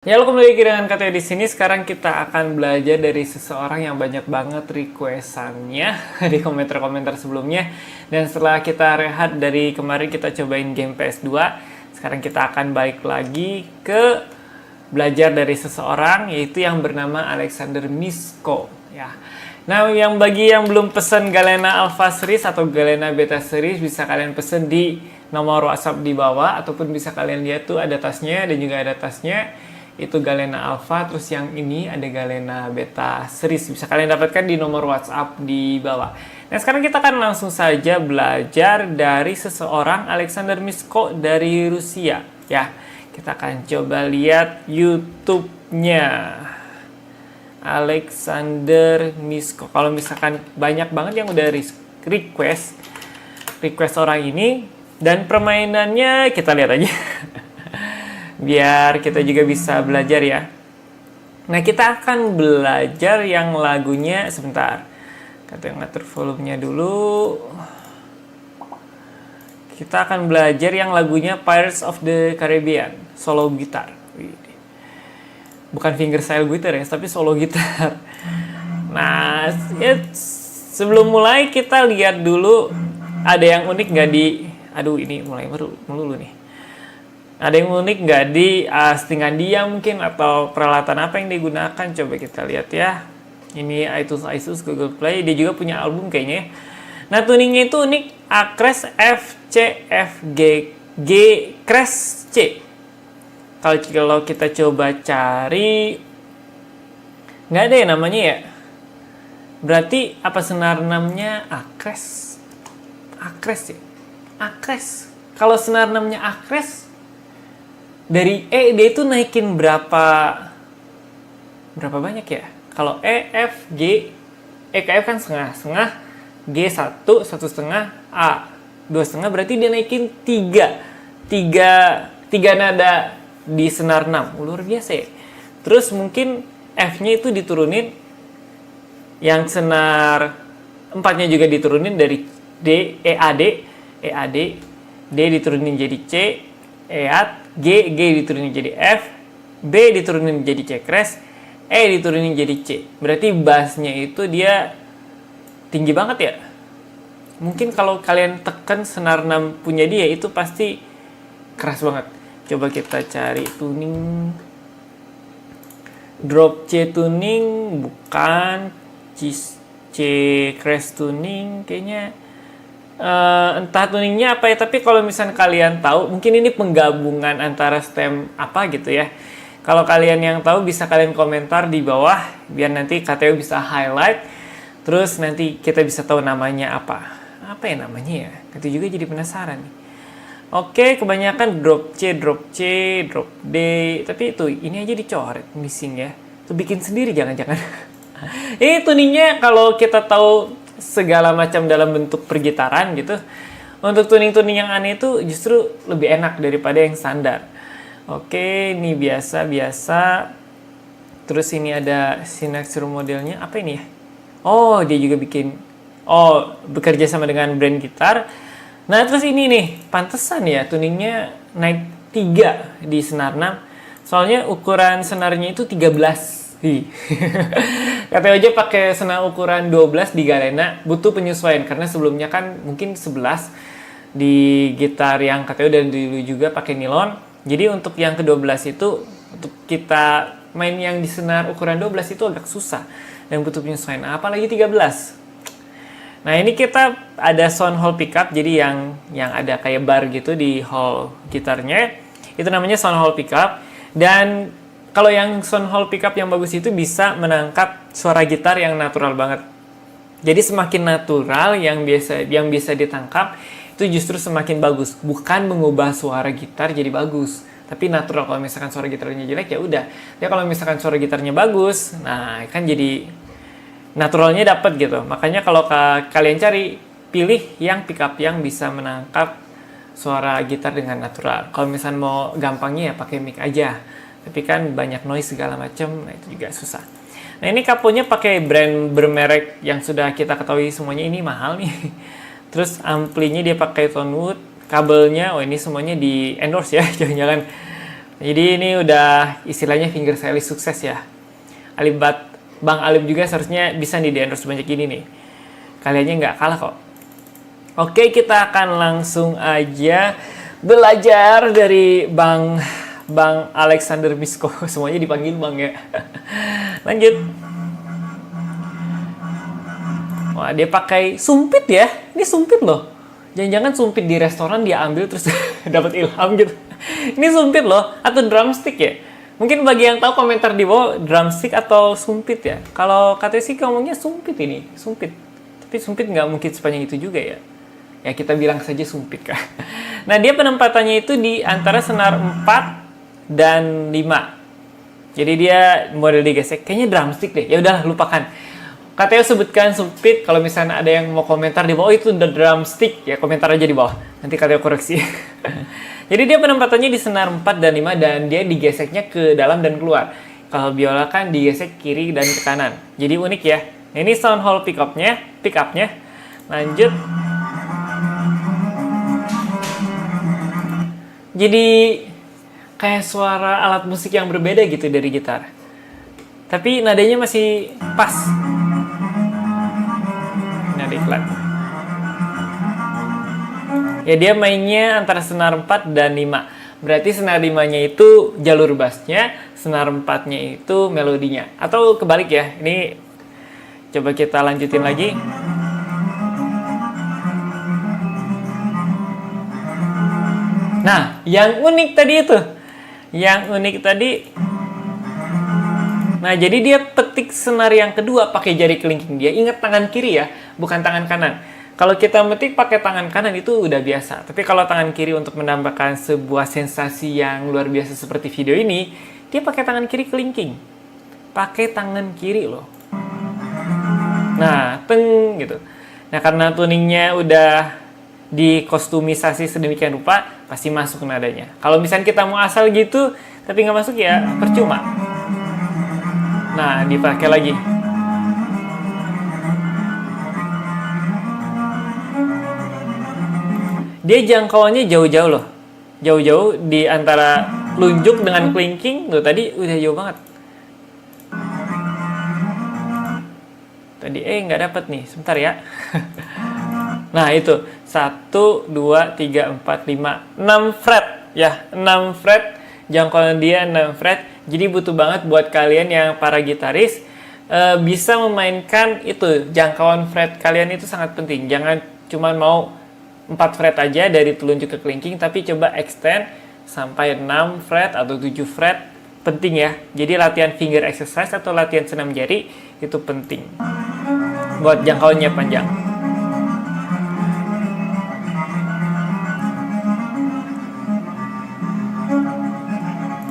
Ya, lo kembali lagi dengan Kateo di sini. Sekarang kita akan belajar dari seseorang yang banyak banget requestannya di komentar-komentar sebelumnya. Dan setelah kita rehat dari kemarin kita cobain game PS2, sekarang kita akan balik lagi ke belajar dari seseorang, yaitu yang bernama Alexander Misko. Ya. Nah, bagi yang belum pesen Galena Alpha Series atau Galena Beta Series, bisa kalian pesen di nomor WhatsApp di bawah, ataupun bisa kalian lihat tuh ada tasnya dan juga ada tasnya. Itu Galena Alpha, terus yang ini ada Galena Beta Series. Bisa kalian dapatkan di nomor WhatsApp di bawah. Nah, sekarang kita akan langsung saja belajar dari seseorang, Alexander Misko dari Rusia. Ya, kita akan coba lihat YouTube-nya. Alexander Misko. Kalau misalkan banyak banget yang udah request orang ini, dan permainannya kita lihat aja. Biar kita juga bisa belajar ya. Nah, kita akan belajar yang lagunya, sebentar. Kita ngatur volumenya dulu. Kita akan belajar yang lagunya Pirates of the Caribbean, solo gitar. Bukan fingerstyle gitar ya, tapi solo gitar. Nah, sebelum mulai kita lihat dulu ada yang unik nggak di... Aduh, ini mulai melulu nih. Ada yang unik nggak di settingan dia mungkin, atau peralatan apa yang digunakan? Coba kita lihat ya. Ini iTunes, Google Play. Dia juga punya album kayaknya. Nah, tuningnya itu unik. A crash F, C, F, G, G, crash C. Kalau kita coba cari, nggak ada ya namanya ya. Berarti apa senar 6-nya A crash? A crash ya? A crash. Kalau senar 6-nya A crash, dari E dia itu naikin berapa banyak ya? Kalau E, F, G, E ke F kan setengah, G 1, 1,5, A 2,5, berarti dia naikin 3 nada di senar 6. Luar biasa ya. Terus mungkin F-nya itu diturunin, yang senar 4-nya juga diturunin dari D, E, A, D diturunin jadi C, G diturunin jadi F, B diturunin jadi C crash, E diturunin jadi C. Berarti bassnya itu dia tinggi banget ya. Mungkin kalau kalian tekan senar 6 punya dia, itu pasti keras banget. Coba kita cari tuning. Drop C tuning, bukan. C crash tuning kayaknya. Entah tuningnya apa ya, tapi kalau misalnya kalian tahu, mungkin ini penggabungan antara stem apa gitu ya. Kalau kalian yang tahu, bisa kalian komentar di bawah, biar nanti Kateo bisa highlight, terus nanti kita bisa tahu namanya apa ya namanya ya. Itu juga jadi penasaran nih. Oke, kebanyakan drop C, drop D, tapi itu ini aja dicoret, missing ya. Itu bikin sendiri jangan-jangan. Ini tuningnya kalau kita tahu segala macam dalam bentuk pergitaran gitu, untuk tuning-tuning yang aneh itu justru lebih enak daripada yang standar. Oke, ini biasa. Terus ini ada signature modelnya, apa ini ya? Oh, dia juga bekerja sama dengan brand gitar. Nah, terus ini nih, pantesan ya tuningnya naik 3 di senar 6. Soalnya ukuran senarnya itu 13. Katanya aja pakai senar ukuran 12 di Galena, butuh penyesuaian karena sebelumnya kan mungkin 11 di gitar yang katanya dan dulu juga pakai nilon. Jadi untuk yang ke-12 itu, untuk kita main yang di senar ukuran 12 itu agak susah dan butuh penyesuaian, apalagi 13. Nah, ini kita ada sound hole pickup, jadi yang ada kayak bar gitu di hole gitarnya, itu namanya sound hole pickup. Dan kalau yang sound hole pickup yang bagus itu bisa menangkap suara gitar yang natural banget. Jadi semakin natural yang bisa ditangkap, itu justru semakin bagus. Bukan mengubah suara gitar jadi bagus, tapi natural. Kalau misalkan suara gitarnya jelek, ya udah. Ya kalau misalkan suara gitarnya bagus, nah kan jadi naturalnya dapat gitu. Makanya kalau kalian cari, pilih yang pickup yang bisa menangkap suara gitar dengan natural. Kalau misalkan mau gampangnya ya pakai mic aja. Tapi kan banyak noise segala macam, nah itu juga susah. Nah, ini kaponya pakai brand bermerek yang sudah kita ketahui semuanya, ini mahal nih. Terus amplinya dia pakai Tonewood, kabelnya, ini semuanya di endorse ya, jangan-jangan Jadi ini udah istilahnya finger stylist sukses ya. Bang Alim juga seharusnya bisa nih di-endorse banyak ini nih. Kaliannya nggak kalah kok. Oke, kita akan langsung aja belajar dari Bang Alexander Misko. Semuanya dipanggil Bang ya. Lanjut. Wah, dia pakai sumpit ya. Ini sumpit loh. Jangan-jangan sumpit di restoran dia ambil terus dapat ilham gitu. Ini sumpit loh, atau drumstick ya. Mungkin bagi yang tahu komentar di bawah, drumstick atau sumpit ya. Kalau katanya sih ngomongnya sumpit ini, sumpit. Tapi sumpit nggak mungkin sepanjang itu juga ya. Ya kita bilang saja sumpit kan. Nah dia penempatannya itu di antara senar 4 dan 5. Jadi dia model digesek. Kayaknya drumstick deh. Ya udahlah lupakan. Katanya sebutkan sumpit. Kalau misalnya ada yang mau komentar di bawah, itu the drumstick ya, komentar aja di bawah. Nanti katanya koreksi. Jadi dia penempatannya di senar 4 dan 5 dan dia digeseknya ke dalam dan keluar. Kalau biola kan digesek kiri dan ke kanan. Jadi unik ya. Nah, ini sound hole pick up-nya. Lanjut. Jadi kayak suara alat musik yang berbeda gitu dari gitar. Tapi nadanya masih pas. Nada iklan. Ya dia mainnya antara senar 4 dan 5. Berarti senar 5-nya itu jalur bassnya, senar 4-nya itu melodinya. Atau kebalik ya. Ini coba kita lanjutin lagi. Nah, yang unik tadi itu. Nah, jadi dia petik senar yang kedua pakai jari kelingking dia. Ingat tangan kiri ya, bukan tangan kanan. Kalau kita metik pakai tangan kanan itu udah biasa. Tapi kalau tangan kiri untuk menambahkan sebuah sensasi yang luar biasa seperti video ini, dia pakai tangan kiri kelingking. Pakai tangan kiri loh. Nah, teng gitu. Nah, karena tuningnya udah dikostumisasi sedemikian rupa, pasti masuk nadanya. Kalau misalnya kita mau asal gitu, tapi nggak masuk ya percuma. Nah, dipakai lagi. Dia jangkauannya jauh-jauh loh. Jauh-jauh di antara telunjuk dengan kelingking. Tuh tadi udah jauh banget. Tadi nggak dapet nih. Sebentar ya. Nah itu. 1, 2, 3, 4, 5, 6 fret. Ya, 6 fret. Jangkauan dia 6 fret. Jadi butuh banget buat kalian yang para gitaris. Bisa memainkan itu. Jangkauan fret kalian itu sangat penting. Jangan cuma mau 4 fret aja dari telunjuk ke kelingking, tapi coba extend sampai 6 fret atau 7 fret. Penting ya. Jadi latihan finger exercise atau latihan senam jari itu penting. Buat jangkauannya panjang.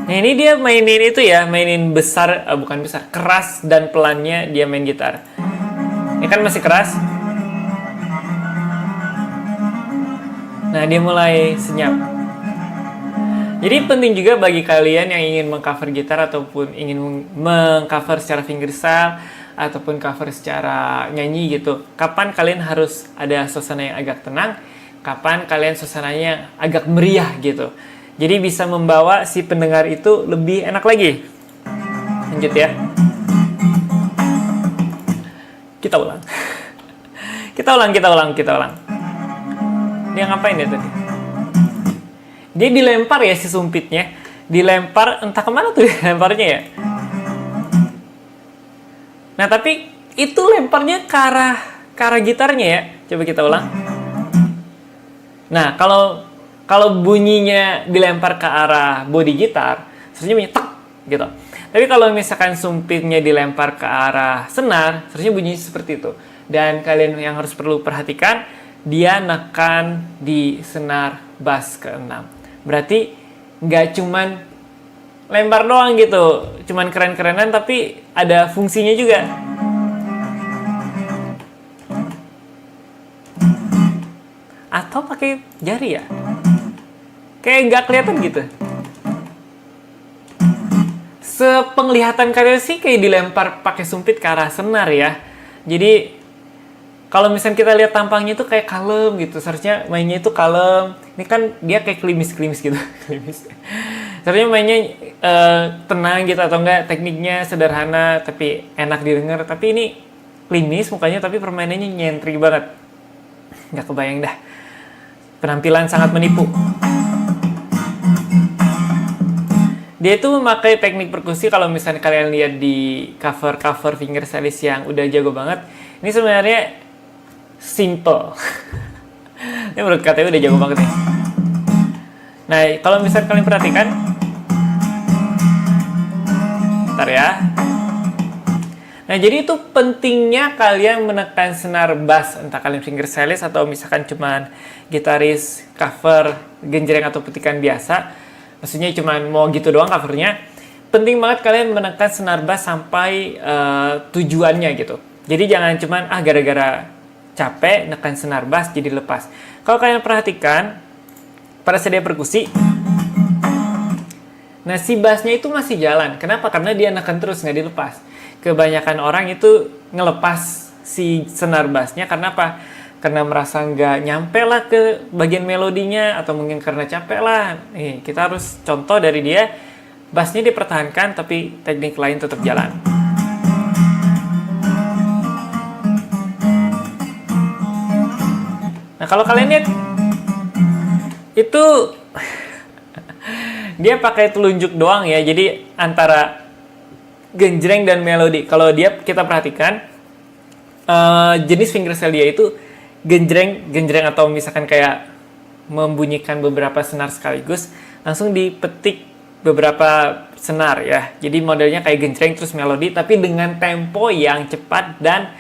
Nah ini dia mainin itu ya, mainin besar, bukan besar, keras dan pelannya dia main gitar. Ini kan masih keras. Nah, dia mulai senyap. Jadi penting juga bagi kalian yang ingin mengcover gitar ataupun ingin mengcover secara fingerstyle ataupun cover secara nyanyi gitu. Kapan kalian harus ada suasana yang agak tenang, kapan kalian suasananya agak meriah gitu. Jadi bisa membawa si pendengar itu lebih enak lagi. Lanjut ya. Kita ulang. Kita ulang. Dia ngapain ya tadi? Dia dilempar ya si sumpitnya. Dilempar entah kemana tuh lemparnya ya. Nah tapi itu lemparnya ke arah gitarnya ya. Coba kita ulang. Nah kalau bunyinya dilempar ke arah body gitar, seharusnya bunyi tak gitu. Tapi kalau misalkan sumpitnya dilempar ke arah senar, seharusnya bunyinya seperti itu. Dan kalian yang harus perlu perhatikan, dia nekan di senar bass ke-6. Berarti nggak cuman lempar doang gitu, cuman keren-kerenan, tapi ada fungsinya juga. Atau pakai jari ya? Kayak nggak kelihatan gitu. Sepenglihatan kalian sih kayak dilempar pakai sumpit ke arah senar ya. Jadi kalau misalnya kita lihat tampangnya itu kayak kalem gitu, seharusnya mainnya itu kalem. Ini kan dia kayak klimis gitu, klimis. Sebenarnya mainnya tenang gitu atau enggak, tekniknya sederhana tapi enak didengar. Tapi ini klimis mukanya tapi permainannya nyentrik banget. Nggak kebayang dah. Penampilan sangat menipu. Dia itu memakai teknik perkusi, kalau misalnya kalian lihat di cover fingerstylist yang udah jago banget. Ini sebenarnya simple. Ini menurut katanya udah jago banget nih. Nah, kalau misalnya kalian perhatikan, bentar ya. Nah, jadi itu pentingnya kalian menekan senar bass, entah kalian fingerstylist atau misalkan cuman gitaris cover genjreng atau petikan biasa. Maksudnya cuman mau gitu doang covernya. Penting banget kalian menekan senar bass sampai tujuannya gitu. Jadi jangan cuman gara-gara capek nekan senar bass jadi lepas. Kalau kalian perhatikan pada sedia perkusi, nah si bassnya itu masih jalan. Kenapa? Karena dia nekan terus, nggak dilepas. Kebanyakan orang itu ngelepas si senar bassnya karena apa? Karena merasa nggak nyampe lah ke bagian melodinya, atau mungkin karena capek lah. Nih, kita harus contoh dari dia, bassnya dipertahankan tapi teknik lain tetap jalan. Nah, kalau kalian lihat itu dia pakai telunjuk doang ya. Jadi antara genjreng dan melodi. Kalau dia kita perhatikan jenis fingerstyle dia itu genjreng atau misalkan kayak membunyikan beberapa senar sekaligus, langsung dipetik beberapa senar ya. Jadi modelnya kayak genjreng terus melodi tapi dengan tempo yang cepat dan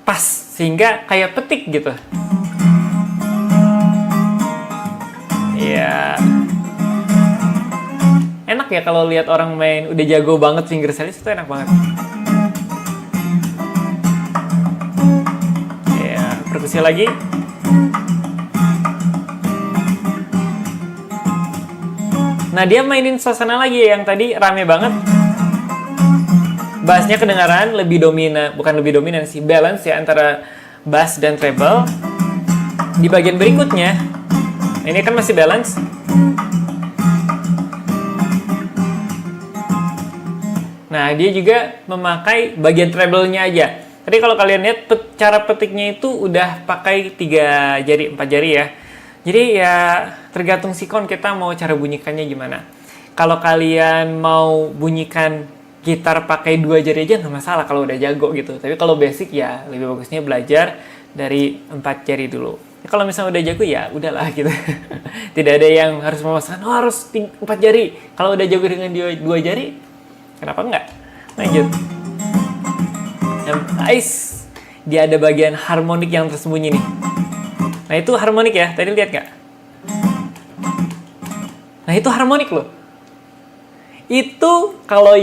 pas sehingga kayak petik gitu. Ya, enak ya kalau lihat orang main udah jago banget fingerstylist, itu enak banget. Ya, perkusi lagi. Nah, dia mainin suasana lagi yang tadi rame banget. Bassnya kedengaran lebih dominan, bukan lebih dominan sih, balance ya antara bass dan treble. Di bagian berikutnya ini kan masih balance. Nah, dia juga memakai bagian treble-nya aja. Tadi kalau kalian lihat cara petiknya itu udah pakai 3 jari, 4 jari ya. Jadi ya tergantung sikon kita mau cara bunyikannya gimana. Kalau kalian mau bunyikan gitar pakai 2 jari aja nggak masalah kalau udah jago gitu. Tapi kalau basic ya lebih bagusnya belajar dari 4 jari dulu. Kalau misalnya udah jago ya udahlah gitu. Tidak ada yang harus memaksakan harus 4 jari. Kalau udah jago dengan 2 jari, kenapa enggak? Lanjut. Nice. Dia ada bagian harmonik yang tersembunyi nih. Nah, itu harmonik ya. Tadi lihat nggak? Nah, itu harmonik loh. Itu kalau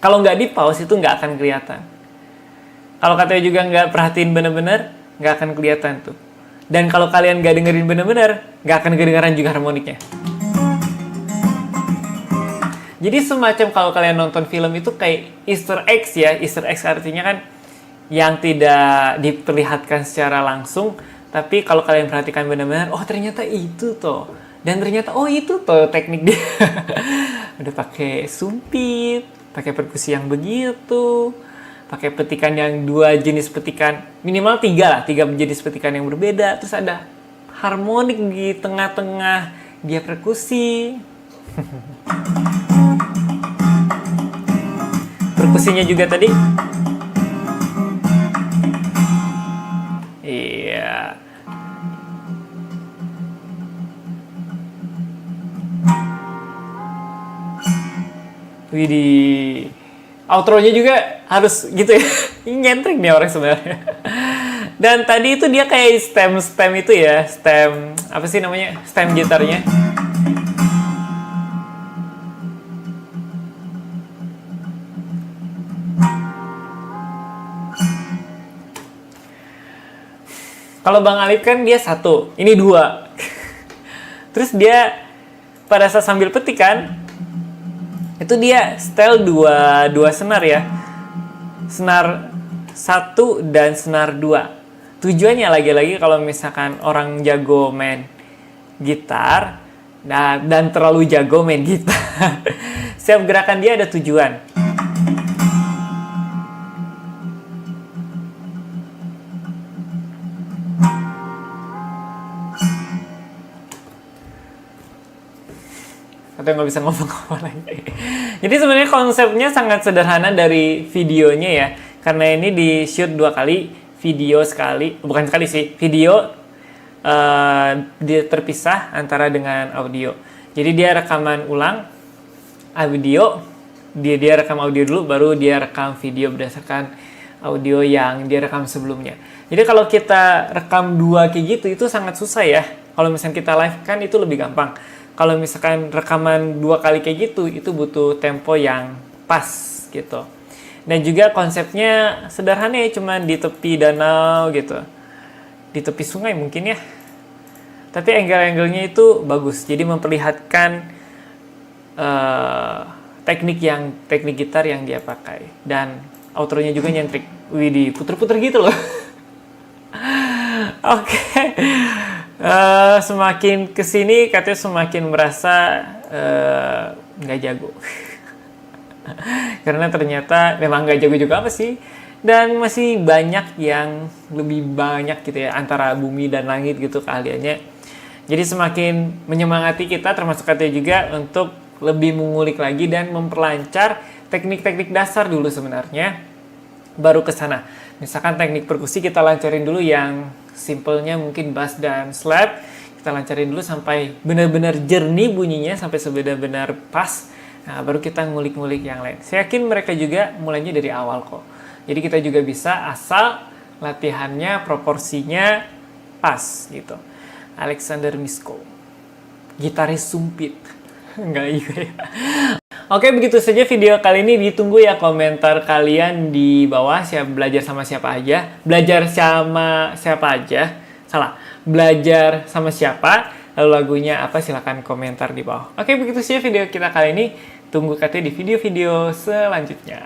nggak di pause itu nggak akan kelihatan. Kalau katanya juga nggak perhatiin bener-bener, nggak akan kelihatan tuh. Dan kalau kalian nggak dengerin bener-bener, nggak akan kedengaran juga harmoniknya. Jadi semacam kalau kalian nonton film itu kayak Easter eggs ya. Easter eggs artinya kan yang tidak diperlihatkan secara langsung, tapi kalau kalian perhatikan benar-benar, oh ternyata itu toh. Dan ternyata oh itu toh teknik dia. Udah pakai sumpit, pakai perkusi yang begitu, pakai petikan yang 2 jenis petikan, minimal 3 lah, 3 jenis petikan yang berbeda, terus ada harmonik di tengah-tengah dia perkusi. Perkusinya juga tadi. Iya. Widih. Outro-nya juga harus gitu ya. Ini nyentrik nih orang sebenarnya. Dan tadi itu dia kayak stem itu ya. Stem, apa sih namanya? Stem gitarnya. Kalau Bang Alif kan dia 1, ini 2. Terus dia pada saat sambil petik kan, itu dia style 2 senar ya. Senar 1 dan senar 2. Tujuannya lagi-lagi kalau misalkan orang jago main gitar, dan terlalu jago main gitar. Setiap gerakan dia ada tujuan. Atau nggak bisa ngomong apa lagi. Jadi sebenarnya konsepnya sangat sederhana dari videonya ya. Karena ini di shoot 2 kali, video sekali, bukan sekali sih, video dia terpisah antara dengan audio. Jadi dia rekaman ulang audio, dia rekam audio dulu, baru dia rekam video berdasarkan audio yang dia rekam sebelumnya. Jadi kalau kita rekam 2 kayak gitu, itu sangat susah ya. Kalau misalnya kita live kan itu lebih gampang. Kalau misalkan rekaman 2 kali kayak gitu, itu butuh tempo yang pas gitu. Dan juga konsepnya sederhana ya, cuma di tepi danau gitu. Di tepi sungai mungkin ya. Tapi angle-angle-nya itu bagus. Jadi memperlihatkan teknik gitar yang dia pakai. Dan outro-nya juga nyentrik. Widih, puter-puter gitu loh. Oke. Semakin kesini katanya semakin merasa nggak jago. Karena ternyata memang nggak jago juga apa sih. Dan masih banyak yang lebih banyak gitu ya, antara bumi dan langit gitu keahliannya. Jadi semakin menyemangati kita, termasuk katanya juga, untuk lebih mengulik lagi dan memperlancar teknik-teknik dasar dulu sebenarnya, baru ke sana. Misalkan teknik perkusi kita lancarin dulu yang simpelnya mungkin bass dan slap. Kita lancarin dulu sampai benar-benar jernih bunyinya, sampai sebenar-benar pas. Nah, baru kita ngulik-ngulik yang lain. Saya yakin mereka juga mulainya dari awal kok. Jadi kita juga bisa asal latihannya, proporsinya pas gitu. Alexander Misko, gitaris sumpit. Enggak juga ya. Oke, begitu saja video kali ini. Ditunggu ya komentar kalian di bawah. Siap belajar sama siapa aja? Belajar sama siapa aja? Salah. Belajar sama siapa? Lalu lagunya apa? Silahkan komentar di bawah. Oke, begitu saja video kita kali ini. Tunggu katanya di video-video selanjutnya.